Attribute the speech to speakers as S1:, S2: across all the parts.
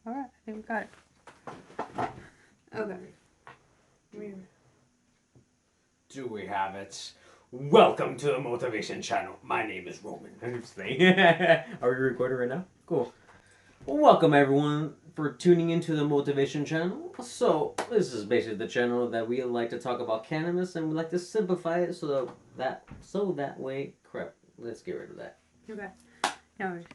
S1: Alright, I think we got it. Okay.
S2: Do we have it? Welcome to the Motavation channel. My name is Roman. I'm just saying. Are we recording right now? Cool. Well, welcome everyone for tuning into the Motavation channel. So, this is basically the channel that we like to talk about cannabis and we like to simplify it so that way, crap, let's get rid of that.
S1: Okay. No worries.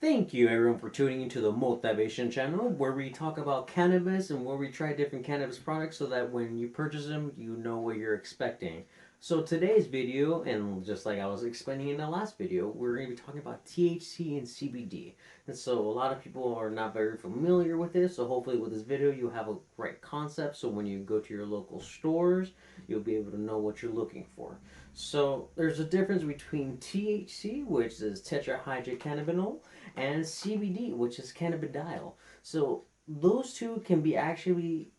S2: Thank you everyone for tuning into the Motavation channel where we talk about cannabis and where we try different cannabis products so that when you purchase them, you know what you're expecting. So today's video, and just like I was explaining in the last video, we're going to be talking about THC and CBD. And so a lot of people are not very familiar with this, so hopefully with this video you'll have a great concept so when you go to your local stores, you'll be able to know what you're looking for. So there's a difference between THC, which is tetrahydrocannabinol, and CBD, which is cannabidiol. So those two can be actually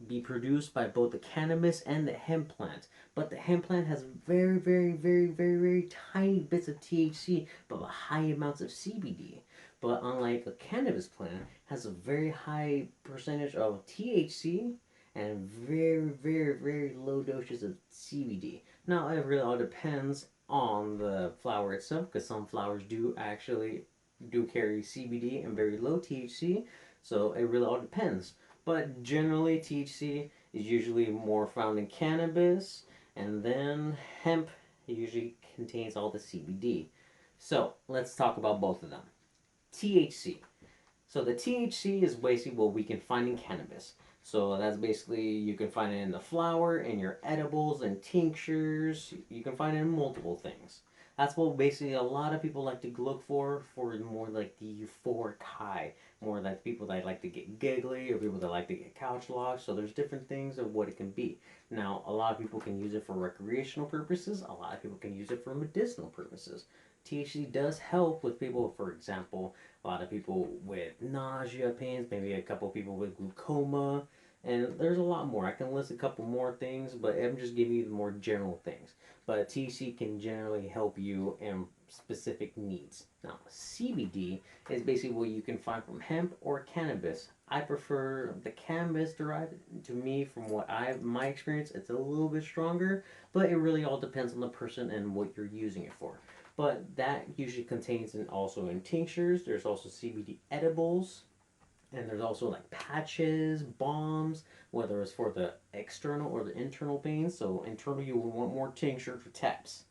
S2: be produced by both the cannabis and the hemp plant. But the hemp plant has very tiny bits of THC, but high amounts of CBD. But unlike a cannabis plant, has a very high percentage of THC and very low doses of CBD. Now it really all depends on the flower itself, because some flowers do carry CBD and very low THC, so it really all depends. But generally, THC is usually more found in cannabis, and then hemp usually contains all the CBD. So let's talk about both of them. THC. So the THC is basically what we can find in cannabis. So that's basically, you can find it in the flower, in your edibles and tinctures. You can find it in multiple things. That's what basically a lot of people like to look for more like the euphoric high. More like people that like to get giggly or people that like to get couch locked. So there's different things of what it can be. Now, a lot of people can use it for recreational purposes. A lot of people can use it for medicinal purposes. THC does help with people, for example, a lot of people with nausea pains, maybe a couple people with glaucoma, and there's a lot more. I can list a couple more things, but I'm just giving you the more general things. But THC can generally help you in specific needs. Now, CBD is basically what you can find from hemp or cannabis. I prefer the cannabis derived. To me, from my experience, it's a little bit stronger, but it really all depends on the person and what you're using it for. But that usually contains also in tinctures. There's also CBD edibles. And there's also like patches, bombs, whether it's for the external or the internal pain. So internal, you will want more tincture for taps.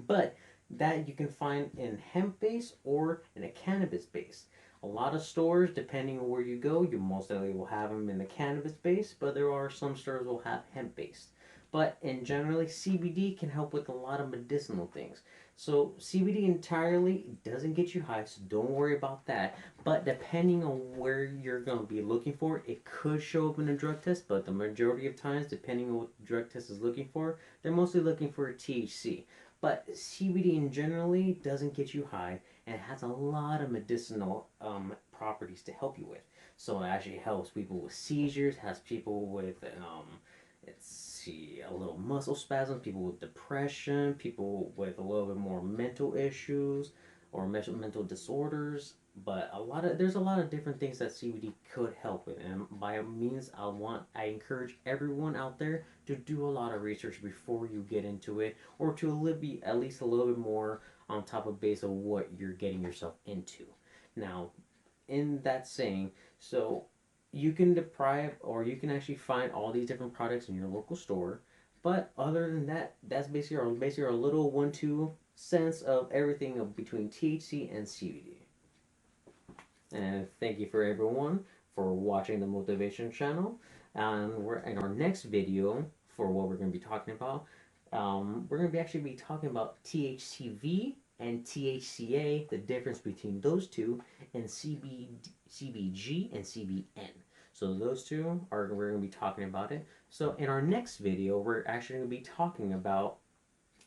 S2: But that you can find in hemp base or in a cannabis base. A lot of stores, depending on where you go, you most likely will have them in the cannabis base, but there are some stores will have hemp based. But in generally, CBD can help with a lot of medicinal things. So CBD entirely doesn't get you high, so don't worry about that. But depending on where you're going to be looking for, it could show up in a drug test. But the majority of times, depending on what the drug test is looking for, they're mostly looking for THC. But CBD in generally doesn't get you high and it has a lot of medicinal properties to help you with. So it actually helps people with seizures, has people with a little muscle spasms, people with depression, people with a little bit more mental issues or mental disorders. But there's a lot of different things that CBD could help with, and by means, I encourage everyone out there to do a lot of research before you get into it, or to be at least a little bit more on top of base of what you're getting yourself into. Now, in that saying, so you can you can actually find all these different products in your local store. But other than that, that's basically our little 1-2 cents of everything between THC and CBD. And thank you for everyone for watching the Motavation channel. And we're in our next video for what we're going to be talking about. We're going to actually be talking about THCV and THCA, the difference between those two, and CBG and CBN. So those two we're going to be talking about it. So in our next video, we're actually going to be talking about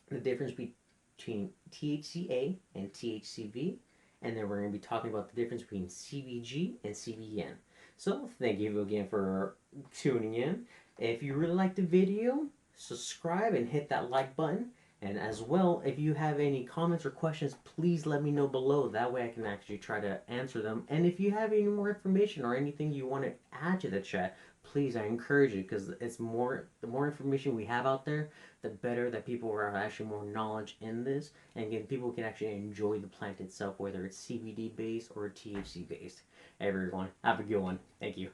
S2: the difference between THCA and THCV, and then we're going to be talking about the difference between CBG and CBN. So thank you again for tuning in. If you really liked the video, subscribe and hit that like button. And as well, if you have any comments or questions, please let me know below. That way I can actually try to answer them. And if you have any more information or anything you want to add to the chat, please, I encourage you, because it's more, the more information we have out there, the better that people are actually more knowledge in this. And again, people can actually enjoy the plant itself, whether it's CBD based or THC based. Everyone, have a good one. Thank you.